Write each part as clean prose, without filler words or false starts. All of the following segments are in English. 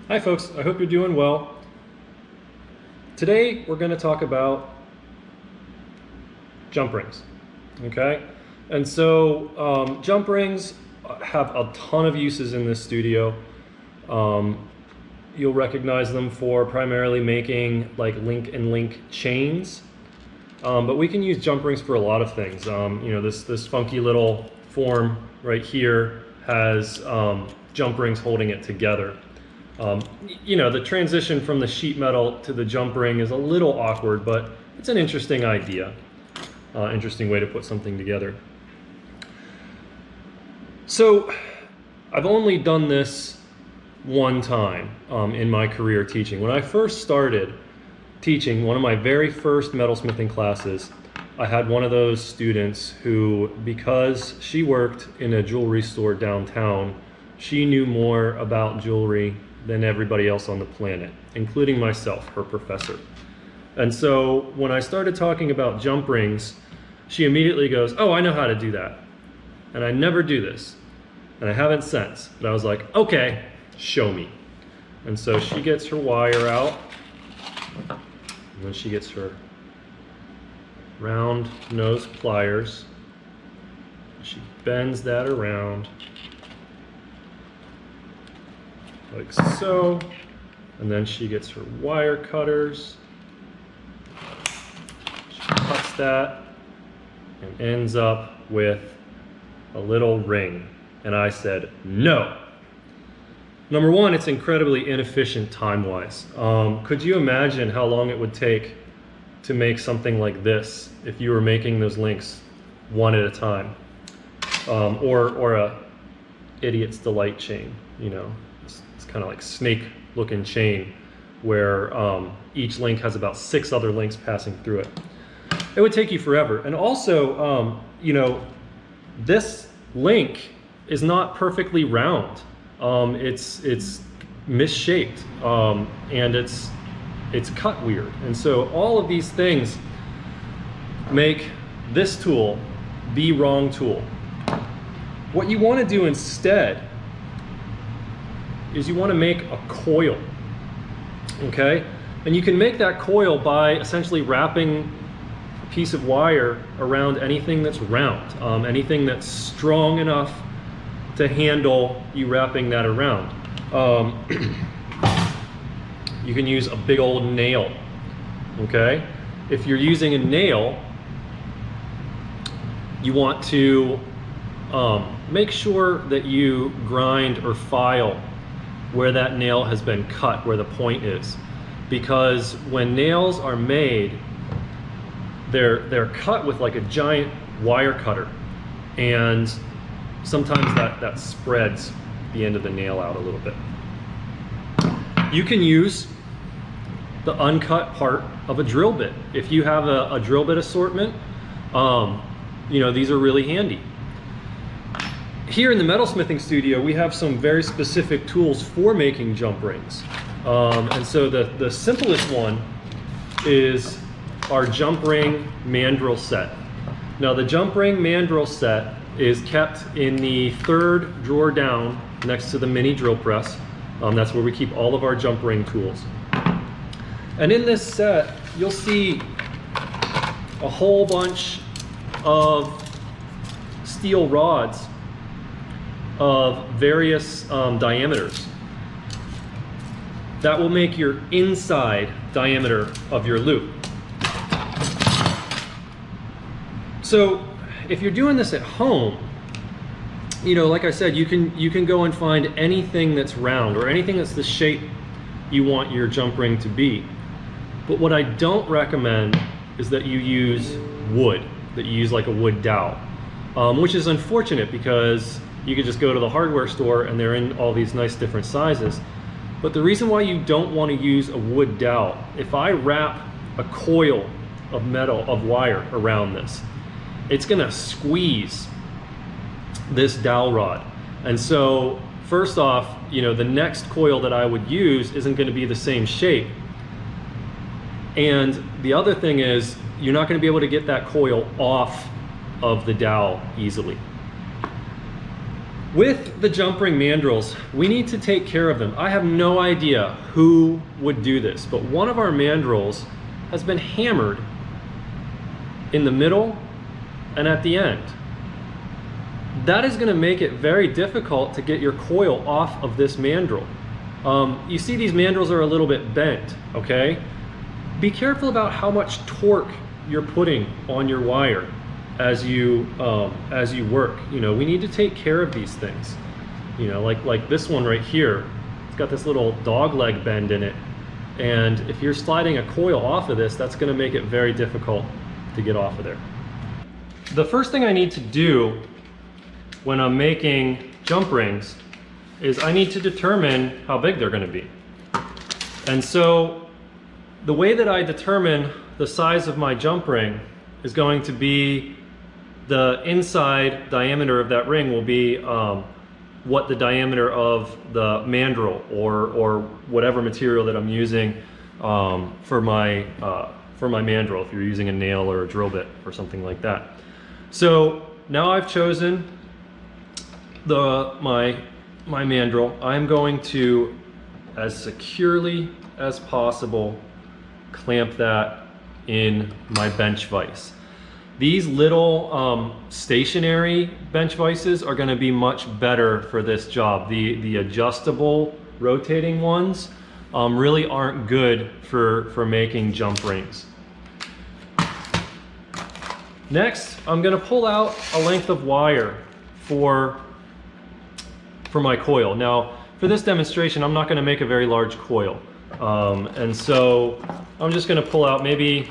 Hi folks, I hope you're doing well. Today we're going to talk about jump rings, okay? And so jump rings have a ton of uses in this studio. You'll recognize them for primarily making like link and link chains, but we can use jump rings for a lot of things. This funky little form right here has jump rings holding it together. The transition from the sheet metal to the jump ring is a little awkward, but it's an interesting idea, interesting way to put something together. So I've only done this one time in my career teaching. When I first started teaching, one of my very first metalsmithing classes, I had one of those students who, because she worked in a jewelry store downtown, she knew more about jewelry than everybody else on the planet, including myself, her professor. And so when I started talking about jump rings, she immediately goes, "Oh, I know how to do that." And I never do this, and I haven't since. But I was like, okay, show me. And so she gets her wire out, and then she gets her round nose pliers. She bends that around like so, and then she gets her wire cutters. She cuts that and ends up with a little ring. And I said, no. Number one, it's incredibly inefficient time-wise. Could you imagine how long it would take to make something like this if you were making those links one at a time? Or a idiot's delight chain, It's kind of like snake-looking chain where each link has about 6 other links passing through it. It would take you forever. And also, this link is not perfectly round. It's misshaped, and it's cut weird. And so all of these things make this tool the wrong tool. What you want to do instead is you want to make a coil, okay? And you can make that coil by essentially wrapping a piece of wire around anything that's round, anything that's strong enough to handle you wrapping that around. You can use a big old nail, okay? If you're using a nail, you want to make sure that you grind or file where that nail has been cut, where the point is. Because when nails are made, they're cut with like a giant wire cutter, and sometimes that spreads the end of the nail out a little bit. You can use the uncut part of a drill bit. If you have a drill bit assortment, these are really handy. Here in the metalsmithing studio, we have some very specific tools for making jump rings. And so the simplest one is our jump ring mandrel set. Now the jump ring mandrel set is kept in the 3rd drawer down next to the mini drill press. That's where we keep all of our jump ring tools. And in this set, you'll see a whole bunch of steel rods of various diameters. That will make your inside diameter of your loop. So if you're doing this at home, like I said, you can go and find anything that's round or anything that's the shape you want your jump ring to be. But what I don't recommend is that you use wood, that you use like a wood dowel, which is unfortunate because you could just go to the hardware store and they're in all these nice different sizes. But the reason why you don't want to use a wood dowel, if I wrap a coil of wire around this, it's gonna squeeze this dowel rod. And so first off, the next coil that I would use isn't gonna be the same shape. And the other thing is, you're not gonna be able to get that coil off of the dowel easily. With the jump ring mandrels, we need to take care of them. I have no idea who would do this, but one of our mandrels has been hammered in the middle and at the end. That is going to make it very difficult to get your coil off of this mandrel. You see these mandrels are a little bit bent, okay? Be careful about how much torque you're putting on your wire as you work. You know, we need to take care of these things. You know, like this one right here, it's got this little dog leg bend in it, and if you're sliding a coil off of this, that's going to make it very difficult to get off of there. The first thing I need to do when I'm making jump rings is I need to determine how big they're going to be. And so the way that I determine the size of my jump ring is going to be the inside diameter of that ring will be what the diameter of the mandrel or whatever material that I'm using for my mandrel, if you're using a nail or a drill bit or something like that. So now I've chosen my mandrel. I'm going to, as securely as possible, clamp that in my bench vise. These little stationary bench vices are going to be much better for this job. The adjustable rotating ones really aren't good for making jump rings. Next, I'm going to pull out a length of wire for my coil. Now, for this demonstration, I'm not going to make a very large coil. And so I'm just going to pull out maybe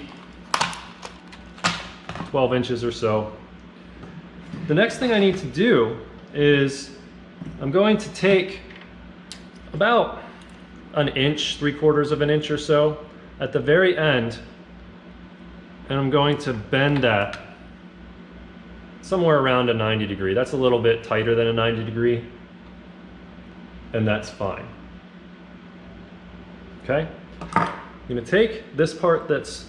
12 inches or so. The next thing I need to do is I'm going to take about an inch, 3/4 of an inch or so at the very end, and I'm going to bend that somewhere around a 90 degree. That's a little bit tighter than a 90 degree, and that's fine. Okay? I'm going to take this part that's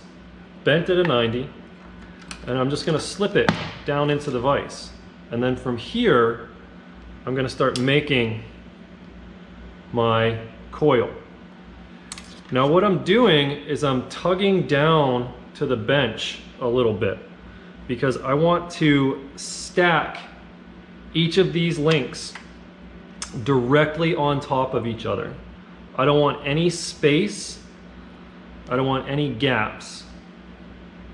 bent at a 90, and I'm just going to slip it down into the vise. And then from here, I'm going to start making my coil. Now what I'm doing is I'm tugging down to the bench a little bit because I want to stack each of these links directly on top of each other. I don't want any space, I don't want any gaps,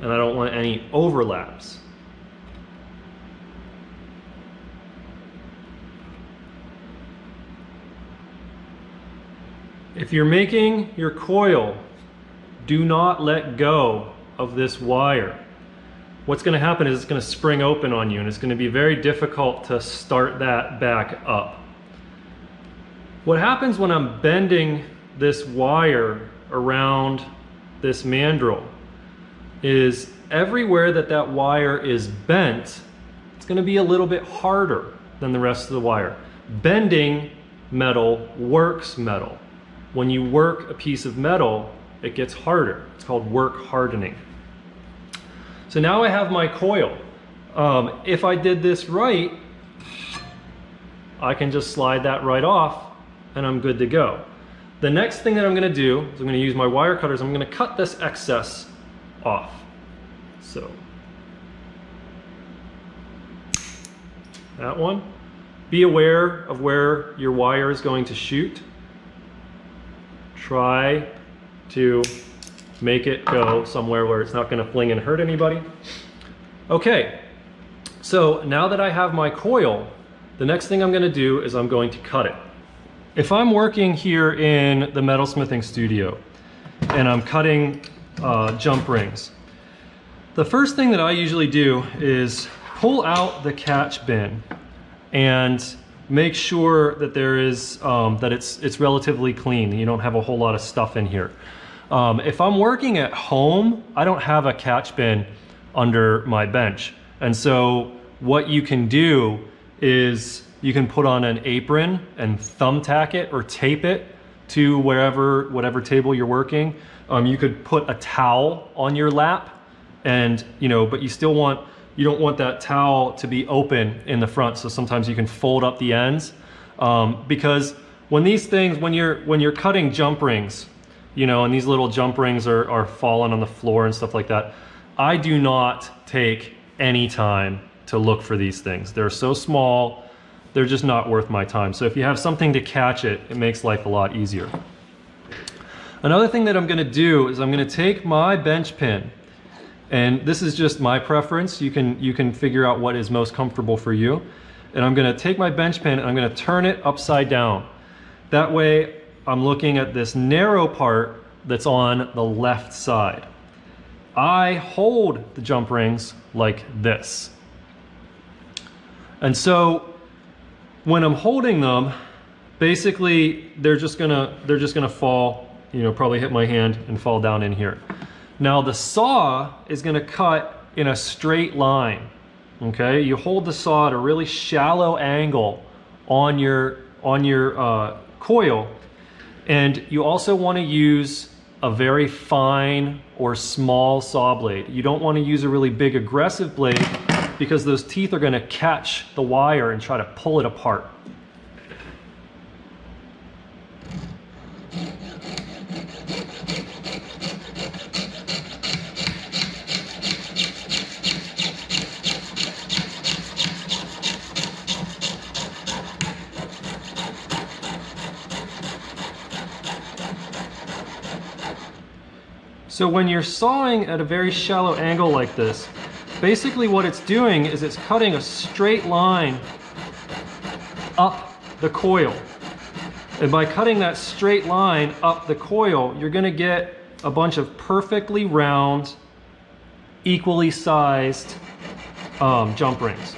and I don't want any overlaps. If you're making your coil, do not let go of this wire. What's going to happen is it's going to spring open on you, and it's going to be very difficult to start that back up. What happens when I'm bending this wire around this mandrel is everywhere that wire is bent, it's going to be a little bit harder than the rest of the wire. Bending metal works metal. When you work a piece of metal, it gets harder. It's called work hardening. So now I have my coil. If I did this right, I can just slide that right off and I'm good to go. The next thing that I'm going to do is I'm going to use my wire cutters. I'm going to cut this excess off. So that one. Be aware of where your wire is going to shoot. Try to make it go somewhere where it's not going to fling and hurt anybody. Okay, so now that I have my coil, the next thing I'm going to do is I'm going to cut it. If I'm working here in the metalsmithing studio and I'm cutting jump rings, the first thing that I usually do is pull out the catch bin and make sure that there is that it's relatively clean. You don't have a whole lot of stuff in here. If I'm working at home, I don't have a catch bin under my bench, and so what you can do is you can put on an apron and thumbtack it or tape it to whatever table you're working. You could put a towel on your lap, and but you still want you don't want that towel to be open in the front. So sometimes you can fold up the ends, because when these things, when you're cutting jump rings, you know, and these little jump rings are falling on the floor and stuff like that, I do not take any time to look for these things. They're so small, they're just not worth my time. So if you have something to catch it, it makes life a lot easier. Another thing that I'm gonna do is I'm gonna take my bench pin, and this is just my preference. You can figure out what is most comfortable for you. And I'm gonna take my bench pin and I'm gonna turn it upside down. That way I'm looking at this narrow part that's on the left side. I hold the jump rings like this. And so when I'm holding them, basically they're just gonna fall, you know, probably hit my hand and fall down in here. Now the saw is gonna cut in a straight line, okay? You hold the saw at a really shallow angle on your coil, and you also wanna use a very fine or small saw blade. You don't wanna use a really big aggressive blade because those teeth are gonna catch the wire and try to pull it apart. So when you're sawing at a very shallow angle like this, basically what it's doing is it's cutting a straight line up the coil. And by cutting that straight line up the coil, you're gonna get a bunch of perfectly round, equally sized jump rings.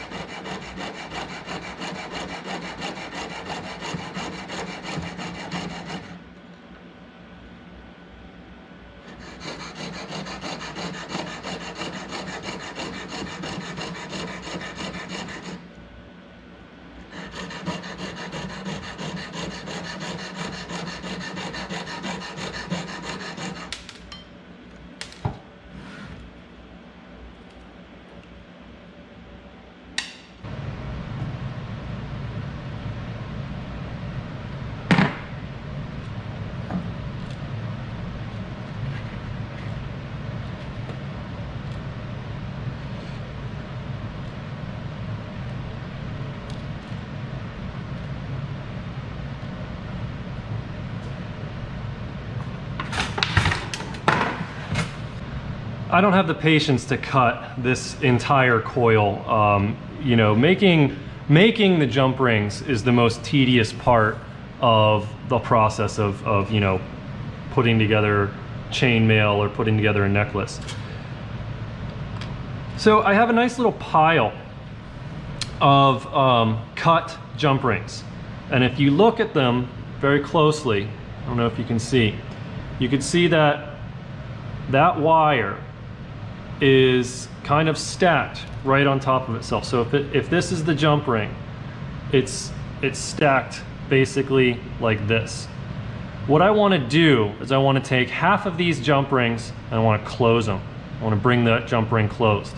I don't have the patience to cut this entire coil. You know, making the jump rings is the most tedious part of the process of you know, putting together chainmail or putting together a necklace. So I have a nice little pile of cut jump rings, and if you look at them very closely, I don't know if you can see that that wire is kind of stacked right on top of itself. So if this is the jump ring, it's stacked basically like this. What I want to do is I want to take half of these jump rings and I want to close them. I want to bring that jump ring closed.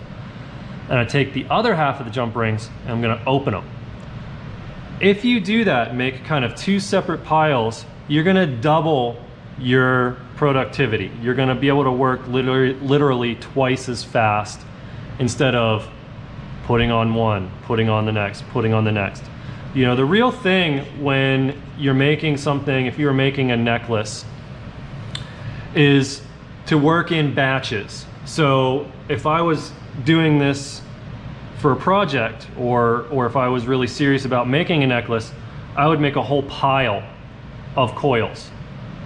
And I take the other half of the jump rings and I'm going to open them. If you do that, make kind of two separate piles, you're going to double your productivity. You're going to be able to work literally twice as fast instead of putting on one, putting on the next, putting on the next. You know, the real thing when you're making something, if you're making a necklace, is to work in batches. So if I was doing this for a project, or if I was really serious about making a necklace, I would make a whole pile of coils.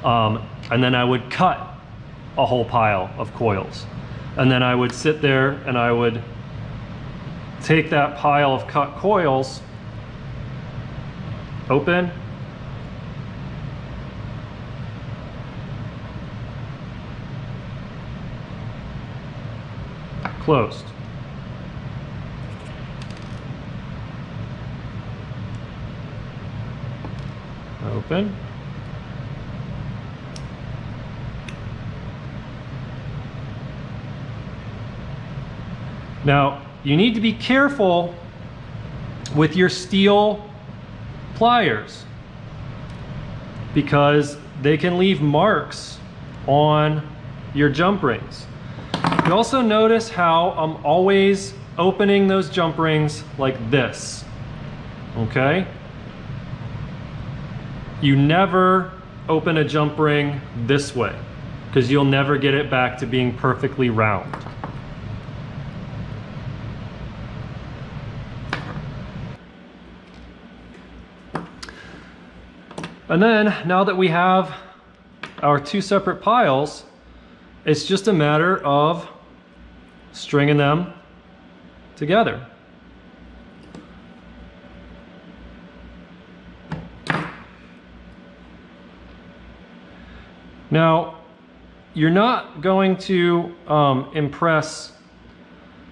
And then I would cut a whole pile of coils. And then I would sit there and I would take that pile of cut coils, open, closed. Open. Now, you need to be careful with your steel pliers because they can leave marks on your jump rings. You also notice how I'm always opening those jump rings like this, okay? You never open a jump ring this way because you'll never get it back to being perfectly round. And then now that we have our two separate piles, it's just a matter of stringing them together. Now, you're not going to impress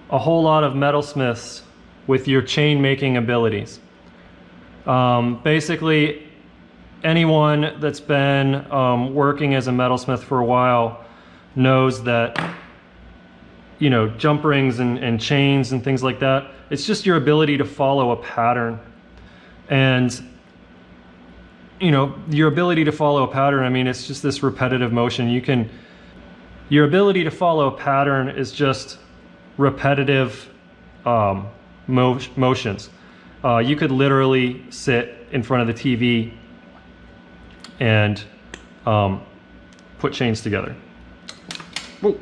a whole lot of metalsmiths with your chain making abilities. Basically, anyone that's been working as a metalsmith for a while knows that, you know, jump rings and chains and things like that, it's just your ability to follow a pattern. And you know, your ability to follow a pattern, I mean, it's just this repetitive motion. Your ability to follow a pattern is just repetitive motions. You could literally sit in front of the TV and put chains together. Whoa.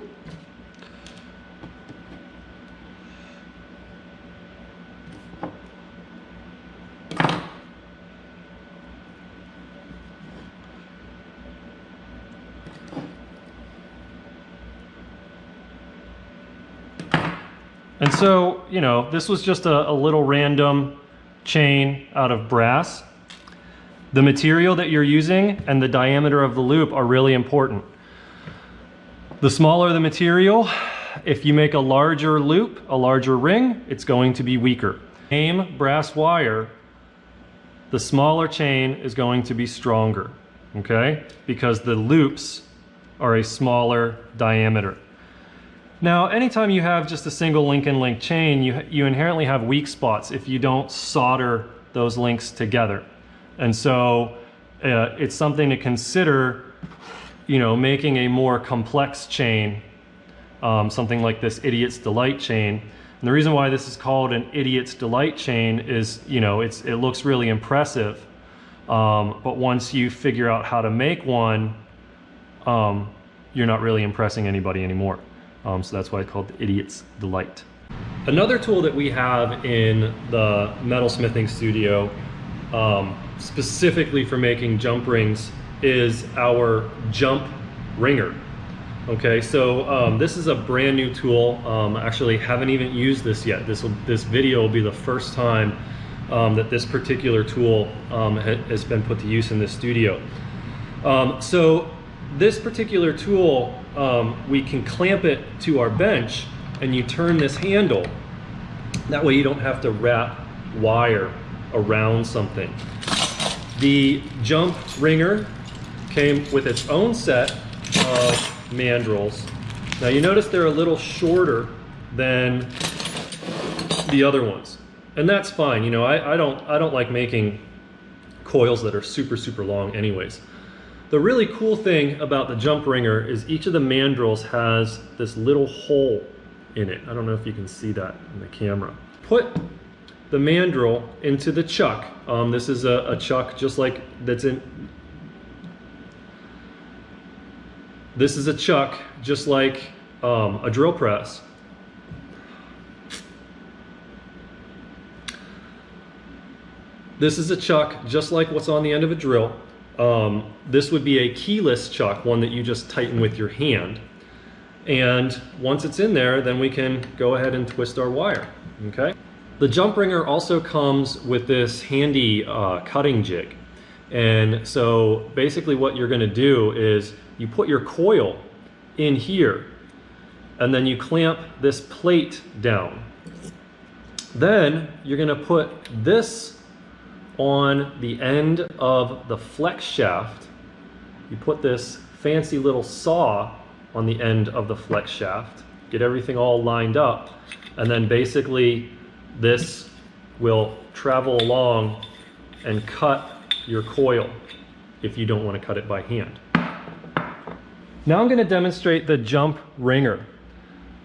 And so, you know, this was just a little random chain out of brass. The material that you're using and the diameter of the loop are really important. The smaller the material, if you make a larger loop, a larger ring, it's going to be weaker. Same brass wire, the smaller chain is going to be stronger, okay? Because the loops are a smaller diameter. Now, anytime you have just a single link chain, you inherently have weak spots if you don't solder those links together. And so it's something to consider, you know, making a more complex chain, something like this Idiot's Delight chain. And the reason why this is called an Idiot's Delight chain is, you know, it looks really impressive. But once you figure out how to make one, you're not really impressing anybody anymore. So that's why it's called the Idiot's Delight. Another tool that we have in the metalsmithing studio, specifically for making jump rings, is our jump ringer. Okay, so this is a brand new tool. Actually, haven't even used this yet. This video will be the first time that this particular tool has been put to use in the studio. So this particular tool, we can clamp it to our bench and you turn this handle. That way you don't have to wrap wire around something. The jump ringer came with its own set of mandrels. Now you notice they're a little shorter than the other ones. And that's fine. You know, I don't like making coils that are super long anyways. The really cool thing about the jump ringer is each of the mandrels has this little hole in it. I don't know if you can see that in the camera. Put the mandrel into the chuck. This is a chuck just like that's in. This is a chuck just like a drill press. This is a chuck just like what's on the end of a drill. This would be a keyless chuck, one that you just tighten with your hand. And once it's in there, then we can go ahead and twist our wire, okay? The jump ringer also comes with this handy cutting jig. And so basically what you're gonna do is you put your coil in here and then you clamp this plate down. Then you're gonna put this on the end of the flex shaft. You put this fancy little saw on the end of the flex shaft. get everything all lined up, and then basically this will travel along and cut your coil if you don't want to cut it by hand. Now I'm going to demonstrate the jump ringer.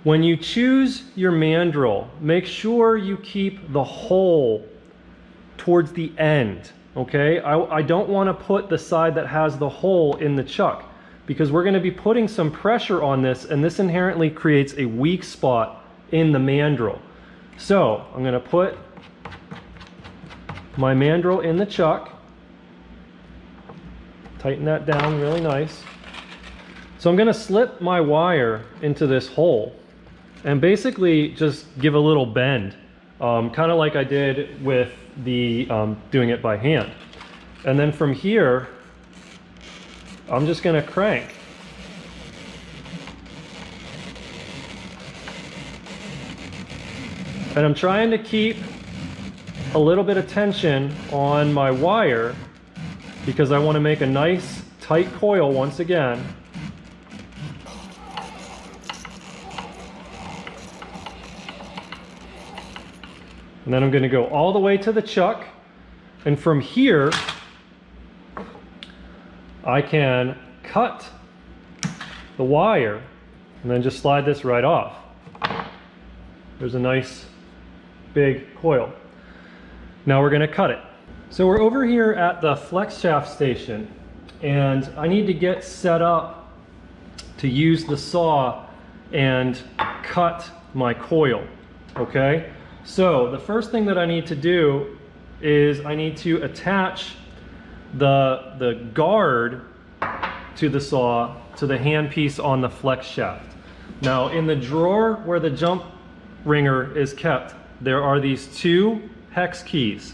When you choose your mandrel, make sure you keep the hole towards the end, okay? I don't want to put the side that has the hole in the chuck, because we're going to be putting some pressure on this, and this inherently creates a weak spot in the mandrel. So I'm going to put my mandrel in the chuck, tighten that down really nice. So I'm going to slip my wire into this hole and basically just give a little bend, kind of like I did with the doing it by hand. And then from here, I'm just going to crank. And I'm trying to keep a little bit of tension on my wire because I want to make a nice tight coil once again. And then I'm going to go all the way to the chuck, and from here I can cut the wire and then just slide this right off. There's a nice big coil. Now we're going to cut it. So we're over here at the flex shaft station, and I need to get set up to use the saw and cut my coil, okay? So the first thing that I need to do is I need to attach the guard to the saw to the handpiece on the flex shaft. Now in the drawer where the jump ringer is kept, there are these two hex keys.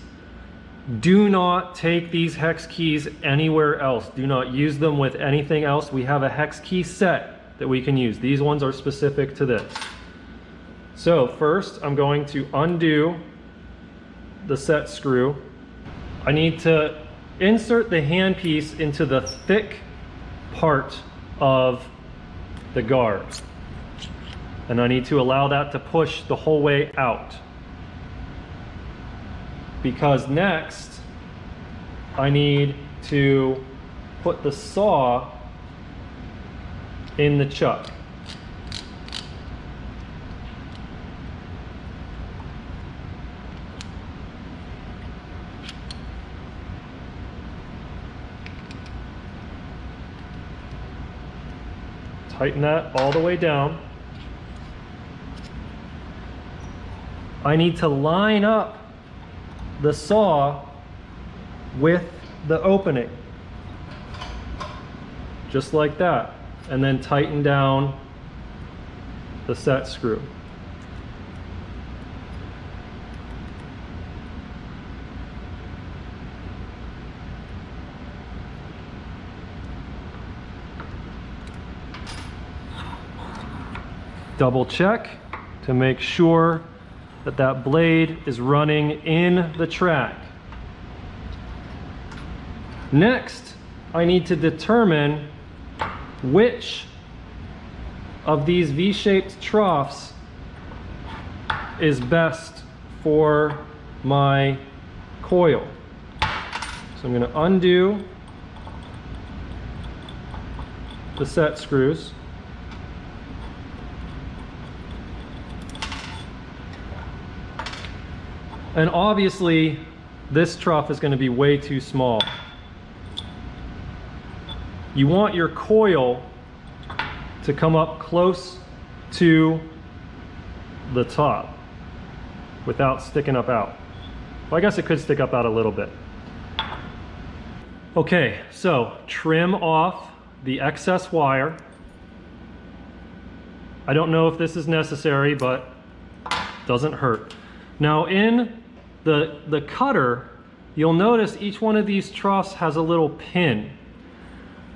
Do not take these hex keys anywhere else. Do not use them with anything else. We have a hex key set that we can use. These ones are specific to this. So first I'm going to undo the set screw. I need to insert the handpiece into the thick part of the guard, and I need to allow that to push the whole way out, because next I need to put the saw in the chuck. Tighten that all the way down. I need to line up the saw with the opening, just like that, and then tighten down the set screw. Double check to make sure that that blade is running in the track. Next, I need to determine which of these V-shaped troughs is best for my coil. So I'm going to undo the set screws. And obviously, this trough is going to be way too small. You want your coil to come up close to the top without sticking up out. Well, I guess it could stick up out a little bit. Okay, so trim off the excess wire. I don't know if this is necessary, but doesn't hurt. Now in the cutter, you'll notice each one of these troughs has a little pin,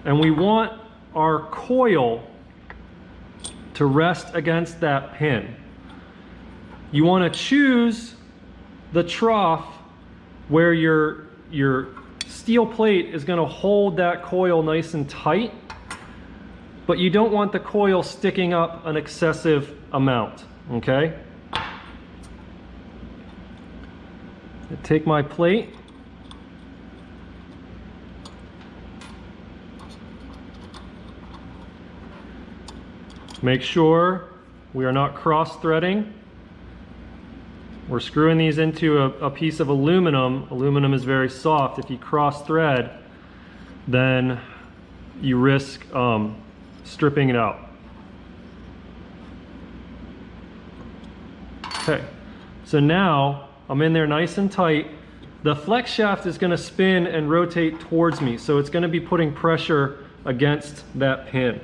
and we want our coil to rest against that pin. You want to choose the trough where your steel plate is going to hold that coil nice and tight, but you don't want the coil sticking up an excessive amount, okay? I take my plate, make sure we are not cross-threading. We're screwing these into a piece of aluminum. Aluminum is very soft. If you cross-thread, then you risk stripping it out. Okay, so now I'm in there nice and tight. The flex shaft is going to spin and rotate towards me, so it's going to be putting pressure against that pin.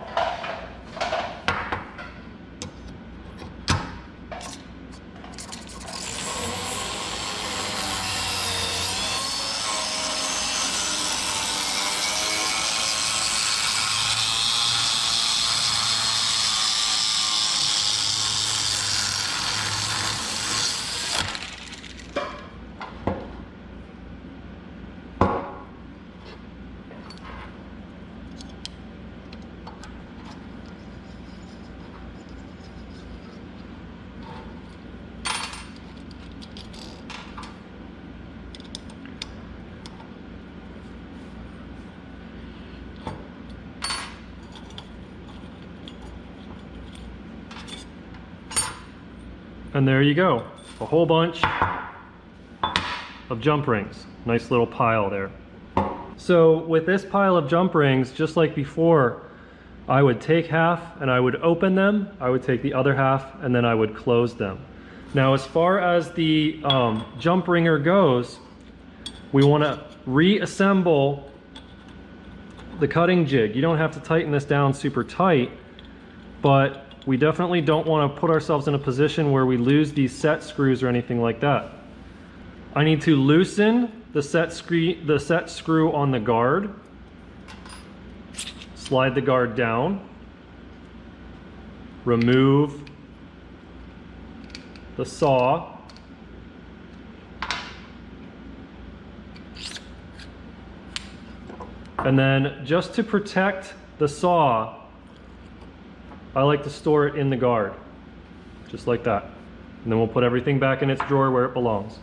And there you go, a whole bunch of jump rings. Nice little pile there. So with this pile of jump rings, just like before, I would take half and I would open them, I would take the other half and then I would close them. Now as far as the jump ringer goes, we want to reassemble the cutting jig. You don't have to tighten this down super tight, but we definitely don't want to put ourselves in a position where we lose these set screws or anything like that. I need to loosen the set screw on the guard, slide the guard down, remove the saw, and then just to protect the saw, I like to store it in the guard, just like that. And then we'll put everything back in its drawer where it belongs.